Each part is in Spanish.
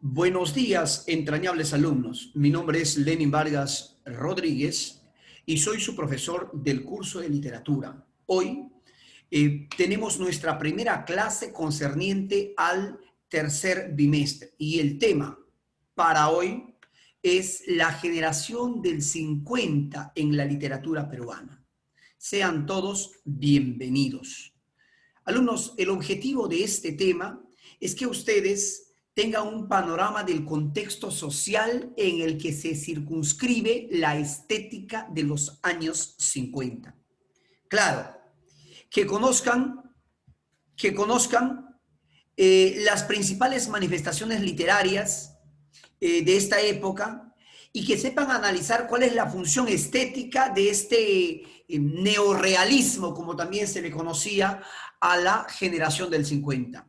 Buenos días, entrañables alumnos. Mi nombre es Lenin Vargas Rodríguez y soy su profesor del curso de literatura. Hoy tenemos nuestra primera clase concerniente al tercer bimestre y el tema para hoy es la generación del 50 en la literatura peruana. Sean todos bienvenidos. Alumnos, el objetivo de este tema es que ustedes tengan un panorama del contexto social en el que se circunscribe la estética de los años 50. Claro, que conozcan las principales manifestaciones literarias de esta época y que sepan analizar cuál es la función estética de este neorrealismo, como también se le conocía a la generación del 50.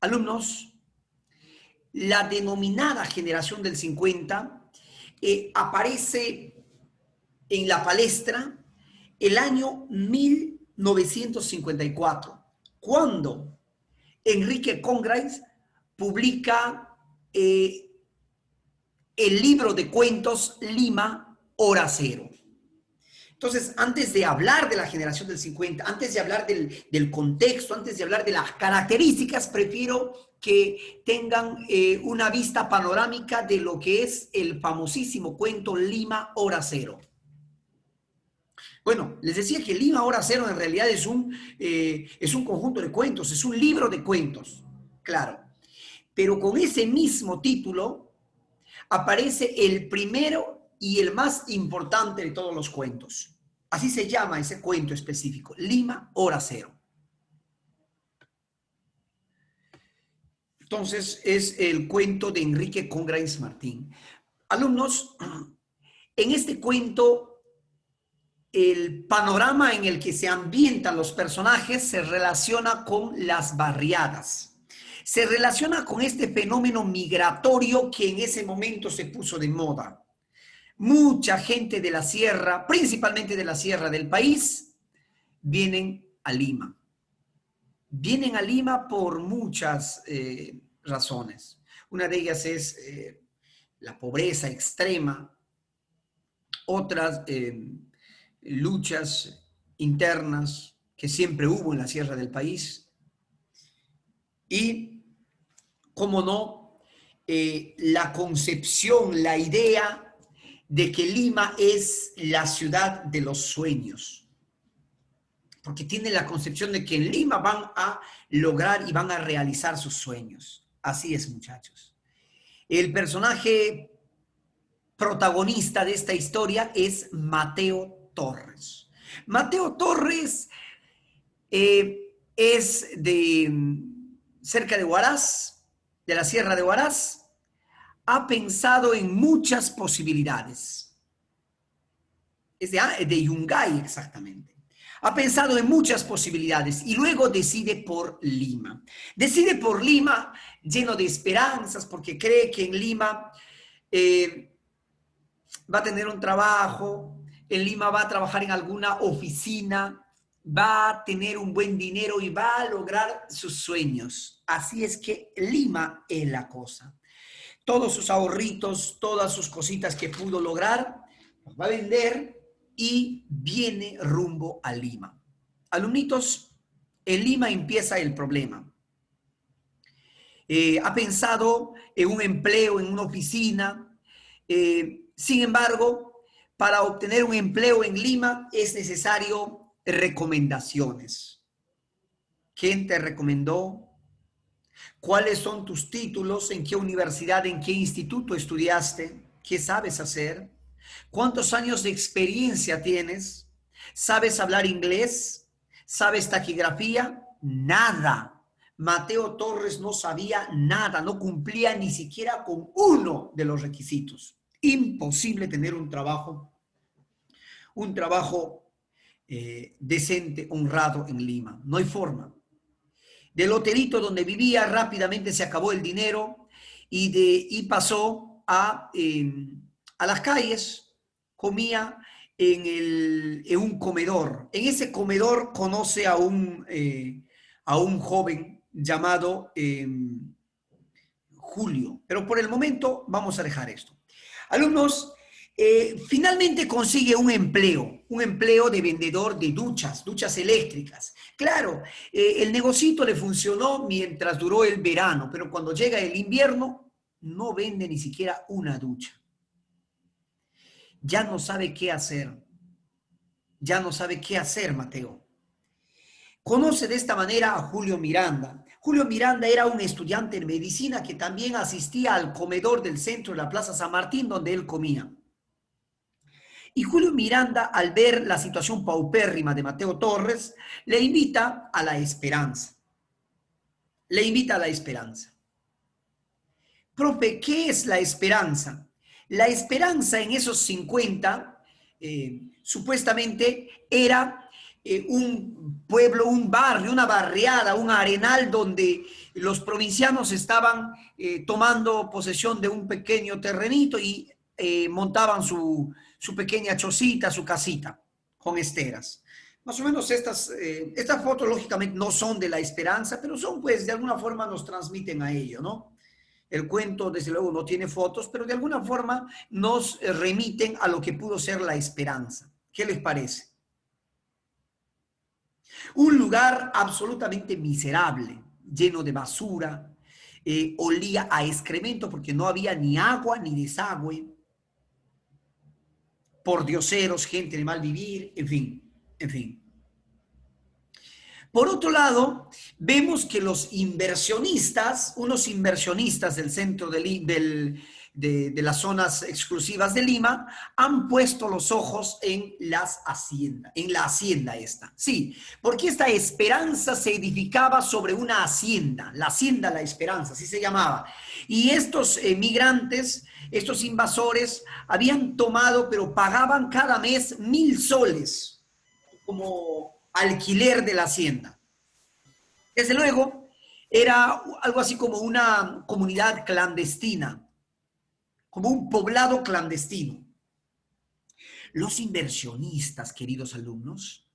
Alumnos, la denominada generación del 50 aparece en la palestra el año 1954, cuando Enrique Congreve publica el libro de cuentos Lima, Hora Cero. Entonces, antes de hablar de la generación del 50, antes de hablar del contexto, antes de hablar de las características, prefiero que tengan una vista panorámica de lo que es el famosísimo cuento Lima, Hora Cero. Bueno, les decía que Lima, Hora Cero en realidad es un conjunto de cuentos, es un libro de cuentos, claro. Pero con ese mismo título aparece el primero y el más importante de todos los cuentos. Así se llama ese cuento específico, Lima, Hora Cero. Entonces, es el cuento de Enrique Congreve Martín. Alumnos, en este cuento, el panorama en el que se ambientan los personajes se relaciona con las barriadas. Se relaciona con este fenómeno migratorio que en ese momento se puso de moda. Mucha gente de la sierra, principalmente de la sierra del país, vienen a Lima. Vienen a Lima por muchas razones. Una de ellas es la pobreza extrema, otras luchas internas que siempre hubo en la sierra del país y, cómo no, la concepción, la idea de que Lima es la ciudad de los sueños, porque tienen la concepción de que en Lima van a lograr y van a realizar sus sueños. Así es, muchachos. El personaje protagonista de esta historia es Mateo Torres. Mateo Torres es de cerca de Huaraz, de la Sierra de Huaraz. Ha pensado en muchas posibilidades. Es de Yungay exactamente. Ha pensado en muchas posibilidades y luego decide por Lima. Decide por Lima lleno de esperanzas porque cree que en Lima va a tener un trabajo, en Lima va a trabajar en alguna oficina, va a tener un buen dinero y va a lograr sus sueños. Así es que Lima es la cosa. Todos sus ahorritos, todas sus cositas que pudo lograr, los va a vender y viene rumbo a Lima. Alumnitos, en Lima empieza el problema. Ha pensado en un empleo en una oficina. Sin embargo, para obtener un empleo en Lima es necesario recomendaciones. ¿Quién te recomendó? ¿Cuáles son tus títulos? ¿En qué universidad, en qué instituto estudiaste? ¿Qué sabes hacer? ¿Cuántos años de experiencia tienes? ¿Sabes hablar inglés? ¿Sabes taquigrafía? Nada. Mateo Torres no sabía nada, no cumplía ni siquiera con uno de los requisitos. Imposible tener un trabajo decente, honrado en Lima. No hay forma. Del hotelito donde vivía rápidamente se acabó el dinero y pasó a las calles, comía en un comedor. En ese comedor conoce a un joven llamado Julio. Pero por el momento vamos a dejar esto. Alumnos, finalmente consigue un empleo de vendedor de duchas eléctricas. Claro, el negocito le funcionó mientras duró el verano, pero cuando llega el invierno no vende ni siquiera una ducha. Ya no sabe qué hacer. Ya no sabe qué hacer, Mateo. Conoce de esta manera a Julio Miranda. Julio Miranda era un estudiante de medicina que también asistía al comedor del centro de la Plaza San Martín donde él comía. Y Julio Miranda, al ver la situación paupérrima de Mateo Torres, le invita a la esperanza. Le invita a la esperanza. Profe, ¿qué es la esperanza? La esperanza en esos 50, supuestamente, era un pueblo, un barrio, una barriada, un arenal donde los provincianos estaban tomando posesión de un pequeño terrenito y montaban su pequeña chocita, su casita, con esteras. Más o menos estas fotos, lógicamente, no son de la esperanza, pero son, pues, de alguna forma nos transmiten a ello, ¿no? El cuento, desde luego, no tiene fotos, pero de alguna forma nos remiten a lo que pudo ser la esperanza. ¿Qué les parece? Un lugar absolutamente miserable, lleno de basura, olía a excremento porque no había ni agua ni desagüe, pordioseros, gente de mal vivir, en fin, en fin. Por otro lado, vemos que los inversionistas, unos inversionistas del centro de las zonas exclusivas de Lima, han puesto los ojos en las haciendas, en la hacienda esta. Sí, porque esta Esperanza se edificaba sobre una hacienda, la hacienda La Esperanza, así se llamaba. Y estos migrantes, estos invasores, habían tomado, pero pagaban cada mes 1.000 soles como alquiler de la hacienda. Desde luego, era algo así como una comunidad clandestina, como un poblado clandestino. Los inversionistas, queridos alumnos,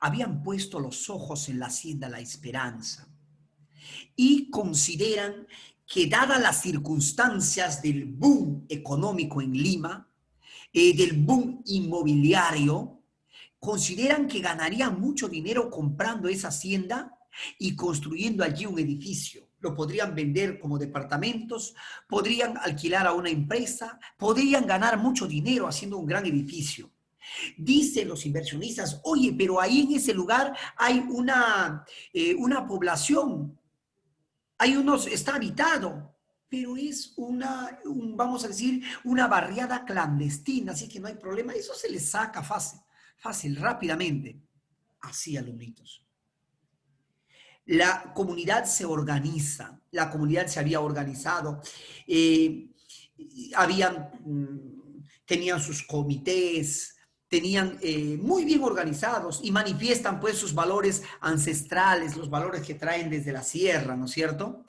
habían puesto los ojos en la hacienda La Esperanza y consideran que dadas las circunstancias del boom económico en Lima, del boom inmobiliario, consideran que ganarían mucho dinero comprando esa hacienda y construyendo allí un edificio. Lo podrían vender como departamentos, podrían alquilar a una empresa, podrían ganar mucho dinero haciendo un gran edificio. Dicen los inversionistas, oye, pero ahí en ese lugar hay una población, está habitado, pero es vamos a decir, una barriada clandestina, así que no hay problema, eso se les saca fácil, rápidamente. Así, alumnitos. La comunidad se organiza, la comunidad se había organizado, eh, tenían sus comités, tenían muy bien organizados y manifiestan pues sus valores ancestrales, los valores que traen desde la sierra, ¿no es cierto?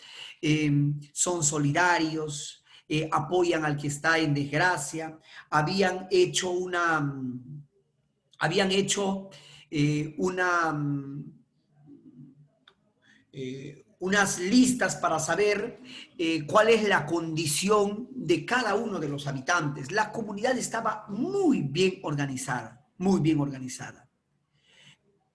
Son solidarios, apoyan al que está en desgracia, habían hecho habían hecho una unas listas para saber cuál es la condición de cada uno de los habitantes. La comunidad estaba muy bien organizada, muy bien organizada.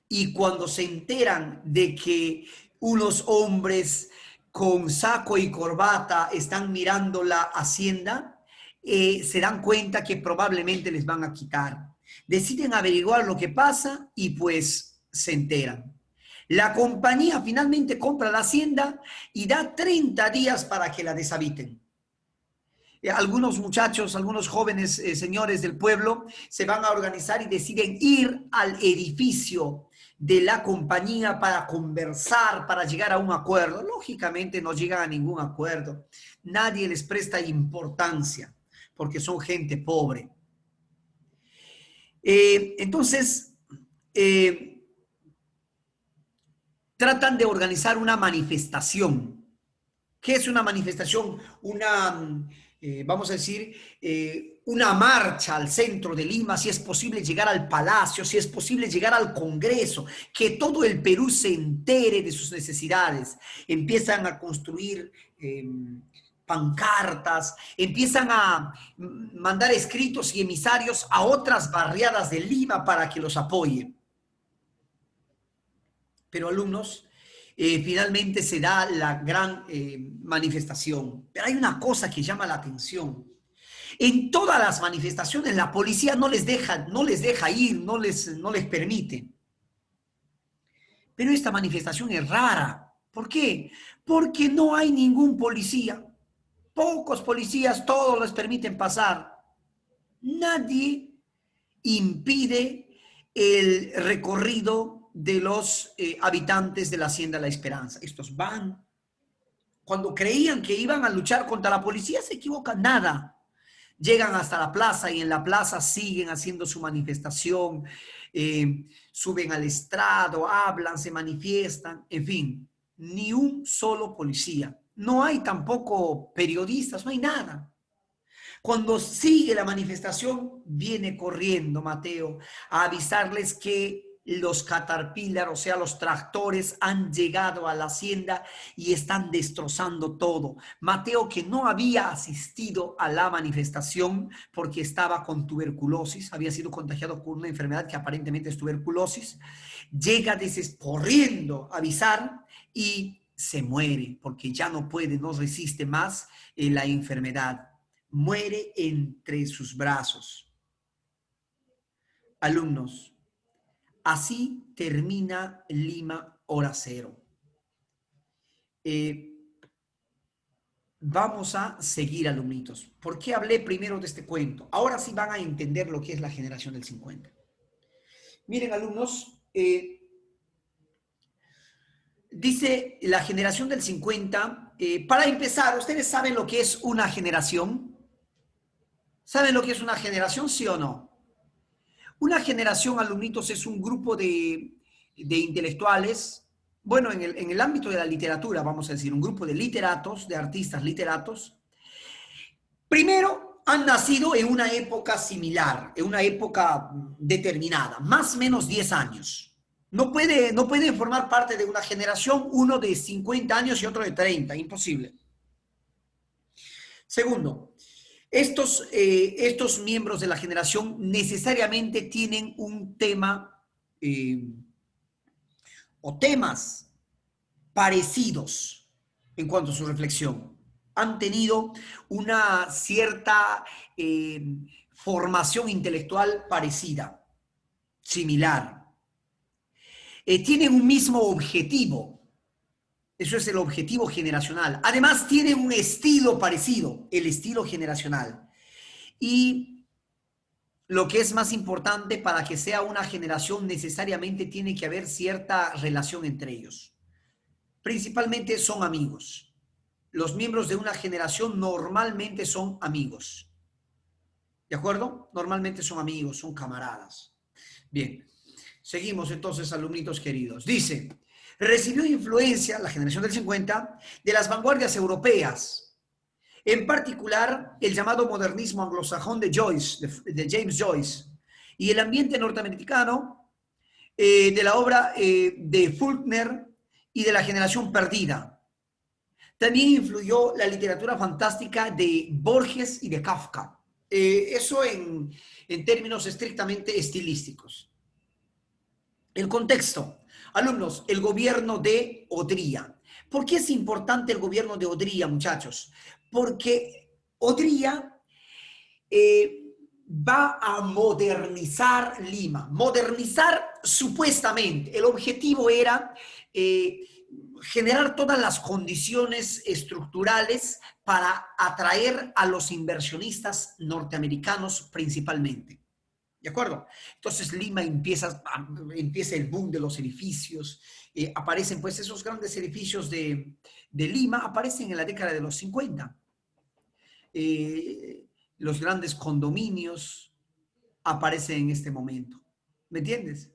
Y cuando se enteran de que unos hombres con saco y corbata están mirando la hacienda, se dan cuenta que probablemente les van a quitar. Deciden averiguar lo que pasa y pues se enteran. La compañía finalmente compra la hacienda y da 30 días para que la deshabiten. Algunos muchachos, algunos jóvenes señores del pueblo se van a organizar y deciden ir al edificio de la compañía para conversar, para llegar a un acuerdo. Lógicamente no llegan a ningún acuerdo. Nadie les presta importancia porque son gente pobre. Entonces, tratan de organizar una manifestación. ¿Qué es una manifestación? vamos a decir, una marcha al centro de Lima, si es posible llegar al Palacio, si es posible llegar al Congreso, que todo el Perú se entere de sus necesidades. Empiezan a construir pancartas, empiezan a mandar escritos y emisarios a otras barriadas de Lima para que los apoyen. Pero alumnos, finalmente se da la gran manifestación. Pero hay una cosa que llama la atención. En todas las manifestaciones la policía no les deja ir, no les permite. Pero esta manifestación es rara. ¿Por qué? Porque no hay ningún policía. Pocos policías, todos les permiten pasar. Nadie impide el recorrido de los habitantes de la Hacienda La Esperanza. Estos van. Cuando creían que iban a luchar contra la policía, se equivocan. Nada. Llegan hasta la plaza y en la plaza siguen haciendo su manifestación, suben al estrado, hablan, se manifiestan, en fin, ni un solo policía. No hay tampoco periodistas, no hay nada. Cuando sigue la manifestación, viene corriendo Mateo a avisarles que los Caterpillar, o sea, los tractores, han llegado a la hacienda y están destrozando todo. Mateo, que no había asistido a la manifestación porque estaba con tuberculosis, había sido contagiado por una enfermedad que aparentemente es tuberculosis, llega corriendo a avisar y se muere porque ya no puede, no resiste más la enfermedad. Muere entre sus brazos. Alumnos, así termina Lima hora cero. Vamos a seguir, alumnitos. ¿Por qué hablé primero de este cuento? Ahora sí van a entender lo que es la generación del 50. Miren, alumnos, dice la generación del 50, para empezar, ¿ustedes saben lo que es una generación? ¿Saben lo que es una generación, sí o no? Una generación, alumnitos, es un grupo de intelectuales, bueno, en el ámbito de la literatura, vamos a decir, un grupo de literatos, de artistas literatos. Primero, han nacido en una época similar, en una época determinada, más o menos 10 años. No puede formar parte de una generación uno de 50 años y otro de 30, imposible. Segundo, estos miembros de la generación necesariamente tienen un tema o temas parecidos en cuanto a su reflexión. Han tenido una cierta formación intelectual parecida, similar. Tienen un mismo objetivo. Eso es el objetivo generacional. Además, tienen un estilo parecido, el estilo generacional. Y lo que es más importante, para que sea una generación, necesariamente tiene que haber cierta relación entre ellos. Principalmente son amigos. Los miembros de una generación normalmente son amigos. ¿De acuerdo? Normalmente son amigos, son camaradas. Bien, seguimos entonces, alumnitos queridos. Dice, recibió influencia, la generación del 50, de las vanguardias europeas, en particular el llamado modernismo anglosajón de James Joyce, y el ambiente norteamericano de la obra de Faulkner y de la generación perdida. También influyó la literatura fantástica de Borges y de Kafka. Eso en términos estrictamente estilísticos. El contexto. Alumnos, el gobierno de Odría. ¿Por qué es importante el gobierno de Odría, muchachos? Porque Odría va a modernizar Lima. Modernizar supuestamente. El objetivo era generar todas las condiciones estructurales para atraer a los inversionistas norteamericanos principalmente. ¿De acuerdo? Entonces Lima empieza el boom de los edificios, aparecen pues esos grandes edificios de Lima, aparecen en la década de los 50. Los grandes condominios aparecen en este momento. ¿Me entiendes?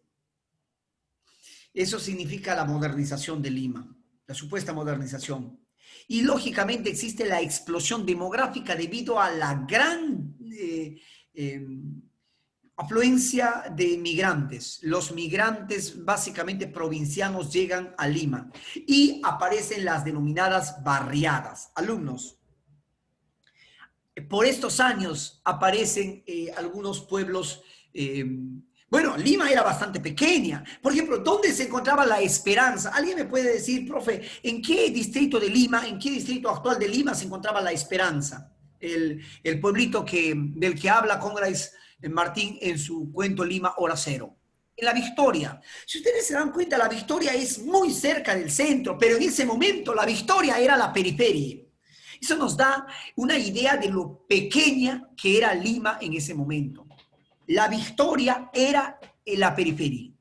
Eso significa la modernización de Lima, la supuesta modernización. Y lógicamente existe la explosión demográfica debido a la gran eh, afluencia de migrantes. Los migrantes básicamente provincianos llegan a Lima y aparecen las denominadas barriadas. Alumnos, por estos años aparecen algunos pueblos. Bueno, Lima era bastante pequeña. Por ejemplo, ¿dónde se encontraba La Esperanza? ¿Alguien me puede decir, profe, en qué distrito de Lima, en qué distrito actual de Lima se encontraba La Esperanza? El pueblito del que habla Conrad Martín en su cuento Lima Hora Cero. En La Victoria. Si ustedes se dan cuenta, La Victoria es muy cerca del centro, pero en ese momento La Victoria era la periferia. Eso nos da una idea de lo pequeña que era Lima en ese momento. La Victoria era en la periferia.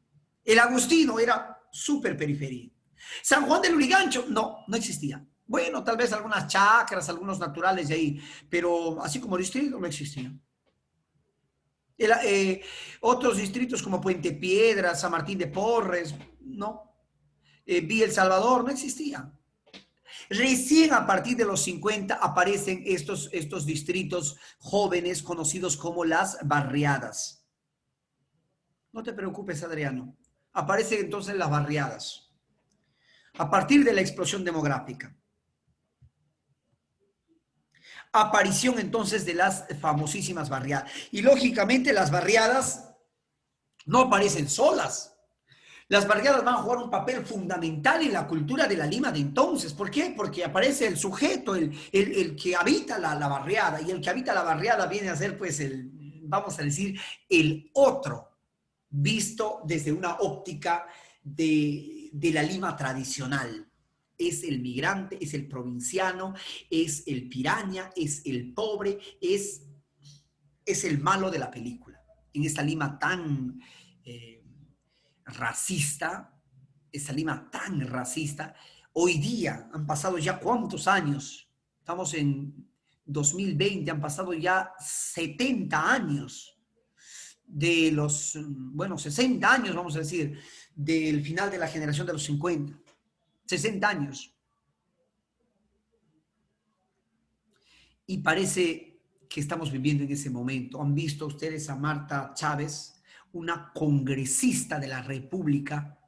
El Agustino era súper periferia. San Juan del Lurigancho, no existía. Bueno, tal vez algunas chacras, algunos naturales de ahí, pero así como distrito no existía. Otros distritos como Puente Piedra, San Martín de Porres, no. Villa El Salvador, no existía. Recién a partir de los 50 aparecen estos distritos jóvenes conocidos como las barriadas. No te preocupes, Adriano. Aparecen entonces las barriadas a partir de la explosión demográfica. Aparición entonces de las famosísimas barriadas. Y lógicamente las barriadas no aparecen solas. Las barriadas van a jugar un papel fundamental en la cultura de la Lima de entonces. ¿Por qué? Porque aparece el sujeto, el que habita la barriada, y el que habita la barriada viene a ser, pues, vamos a decir, el otro, visto desde una óptica de la Lima tradicional. Es el migrante, es el provinciano, es el piraña, es el pobre, es el malo de la película. En esta Lima tan racista, esa Lima tan racista, hoy día han pasado ya cuántos años, estamos en 2020, han pasado ya 70 años de los, bueno, 60 años, vamos a decir, del final de la generación de los 50, 60 años. Y parece que estamos viviendo en ese momento. ¿Han visto ustedes a Marta Chávez, una congresista de la República,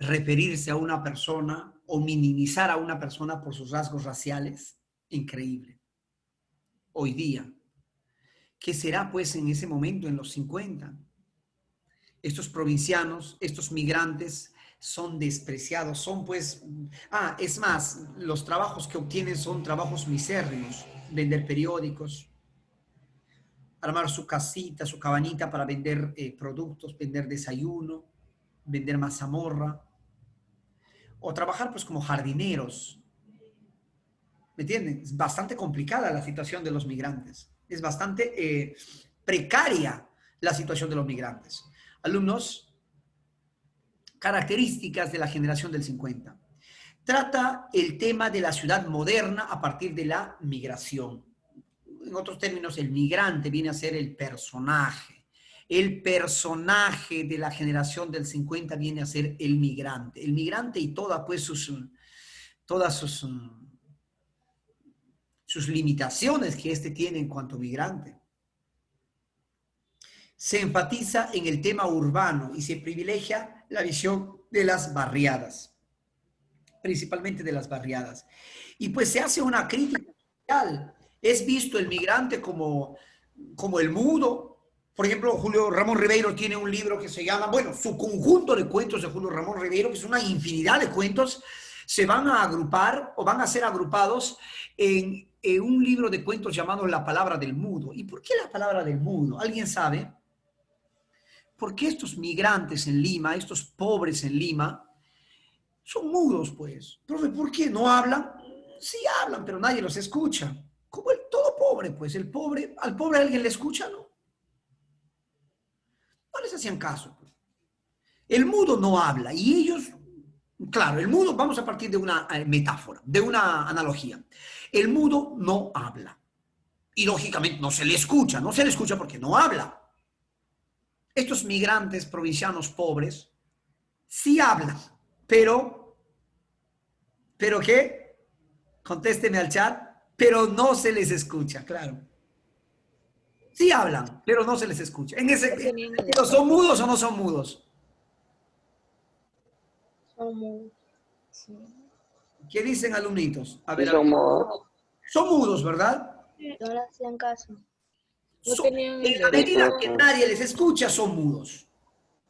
referirse a una persona o minimizar a una persona por sus rasgos raciales? Increíble. Hoy día, ¿qué será pues en ese momento, en los 50? Estos provincianos, estos migrantes son despreciados, son pues, es más, los trabajos que obtienen son trabajos misérrimos, vender periódicos, armar su casita, su cabanita para vender productos, vender desayuno, vender mazamorra, o trabajar pues como jardineros. ¿Me entienden? Es bastante complicada la situación de los migrantes. Es bastante precaria la situación de los migrantes. Alumnos, características de la generación del 50. Trata el tema de la ciudad moderna a partir de la migración. En otros términos, el migrante viene a ser el personaje. El personaje de la generación del 50 viene a ser el migrante. El migrante y todas sus limitaciones que éste tiene en cuanto migrante. Se enfatiza en el tema urbano y se privilegia la visión de las barriadas, principalmente de las barriadas. Y pues se hace una crítica social. Es visto el migrante como el mudo. Por ejemplo, Julio Ramón Ribeiro tiene un libro que se llama, bueno, su conjunto de cuentos de Julio Ramón Ribeiro, que es una infinidad de cuentos, se van a agrupar o van a ser agrupados en un libro de cuentos llamado La Palabra del Mudo. ¿Y por qué La Palabra del Mudo? ¿Alguien sabe? Porque estos migrantes en Lima, estos pobres en Lima, son mudos, pues. Profe, ¿por qué? ¿No hablan? Sí hablan, pero nadie los escucha. Como todo pobre, pues. Al pobre alguien le escucha, ¿no? No les hacían caso, pues. El mudo no habla y ellos, claro, el mudo, vamos a partir de una metáfora, de una analogía. El mudo no habla y lógicamente no se le escucha porque no habla. Estos migrantes provincianos pobres sí hablan, pero ¿qué? Contésteme al chat, pero no se les escucha, claro. Sí hablan, pero no se les escucha. ¿Pero son mudos o no son mudos? Son mudos. Sí. ¿Qué dicen, alumnitos? A ver, Son mudos. son mudos, ¿verdad? No le hacían caso. En la medida que nadie les escucha, son mudos.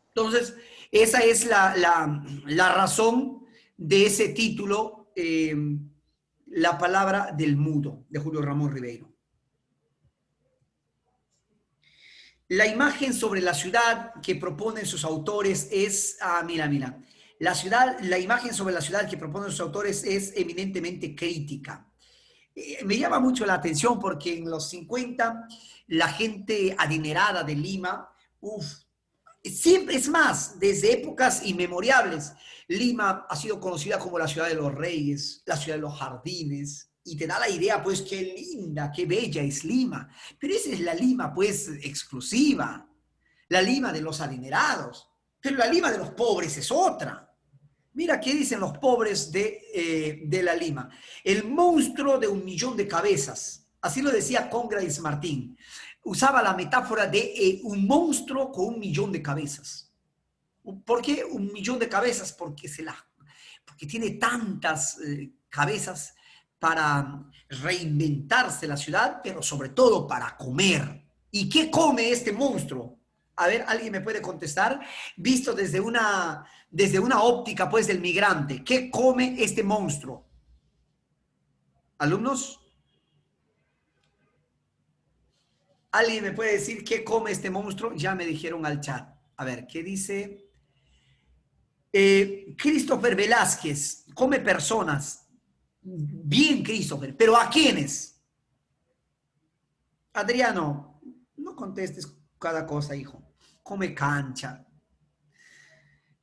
Entonces, esa es la razón de ese título, La palabra del mudo, de Julio Ramón Ribeiro. La imagen sobre la ciudad que proponen sus autores es, mira, la imagen sobre la ciudad que proponen sus autores es eminentemente crítica. Me llama mucho la atención porque en los 50 la gente adinerada de Lima, siempre es más, desde épocas inmemorables, Lima ha sido conocida como la ciudad de los reyes, la ciudad de los jardines, y te da la idea, pues, qué linda, qué bella es Lima. Pero esa es la Lima, pues, exclusiva, la Lima de los adinerados. Pero la Lima de los pobres es otra. Mira qué dicen los pobres de la Lima. El monstruo de 1.000.000 de cabezas. Así lo decía Congrades Martín. Usaba la metáfora de un monstruo con 1.000.000 de cabezas. ¿Por qué 1.000.000 de cabezas? Porque tiene tantas cabezas para reinventarse la ciudad, pero sobre todo para comer. ¿Y qué come este monstruo? A ver, ¿alguien me puede contestar? Visto desde una óptica, pues, del migrante. ¿Qué come este monstruo? ¿Alumnos? ¿Alguien me puede decir qué come este monstruo? Ya me dijeron al chat. A ver, ¿qué dice? Christopher Velázquez, come personas. Bien, Christopher, pero ¿a quiénes? Adriano, no contestes cada cosa, hijo. Come cancha.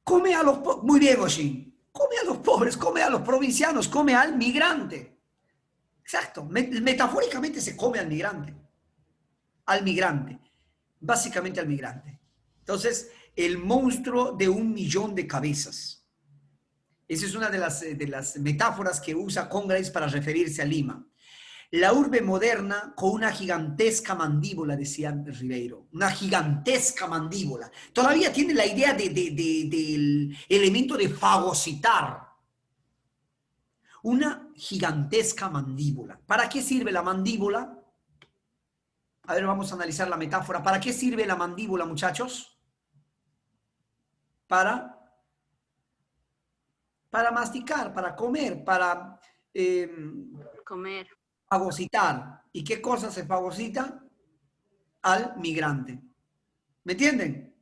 Come a los pobres. Muy bien, Oshin. Come a los pobres, come a los provincianos, come al migrante. Exacto. Metafóricamente se come al migrante. Al migrante. Básicamente al migrante. Entonces, el monstruo de 1.000.000 de cabezas. Esa es una de las metáforas que usa Congrades para referirse a Lima. La urbe moderna con una gigantesca mandíbula, decía Ribeiro. Una gigantesca mandíbula. Todavía tiene la idea del elemento de fagocitar. Una gigantesca mandíbula. ¿Para qué sirve la mandíbula? A ver, vamos a analizar la metáfora. ¿Para qué sirve la mandíbula, muchachos? Para masticar, para comer, para Comer. fagocitar. ¿Y qué cosa se fagocita? Al migrante. ¿Me entienden?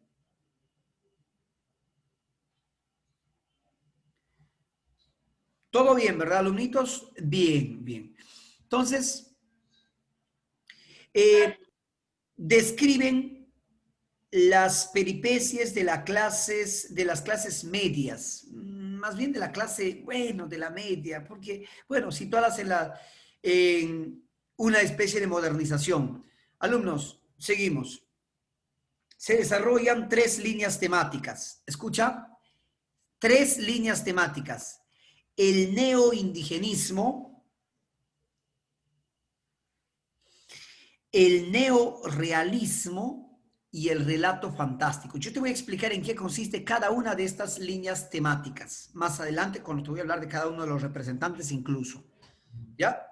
Todo bien, ¿verdad, alumnitos? Bien, bien. Entonces, describen las peripecias de las clases medias, más bien de la clase, bueno, de la media, porque, bueno, situadas en una especie de modernización. Alumnos, seguimos. Se desarrollan 3 líneas temáticas. ¿Escucha? 3 líneas temáticas. El neoindigenismo, el neorealismo y el relato fantástico. Yo te voy a explicar en qué consiste cada una de estas líneas temáticas. Más adelante, cuando te voy a hablar de cada uno de los representantes incluso. ¿Ya?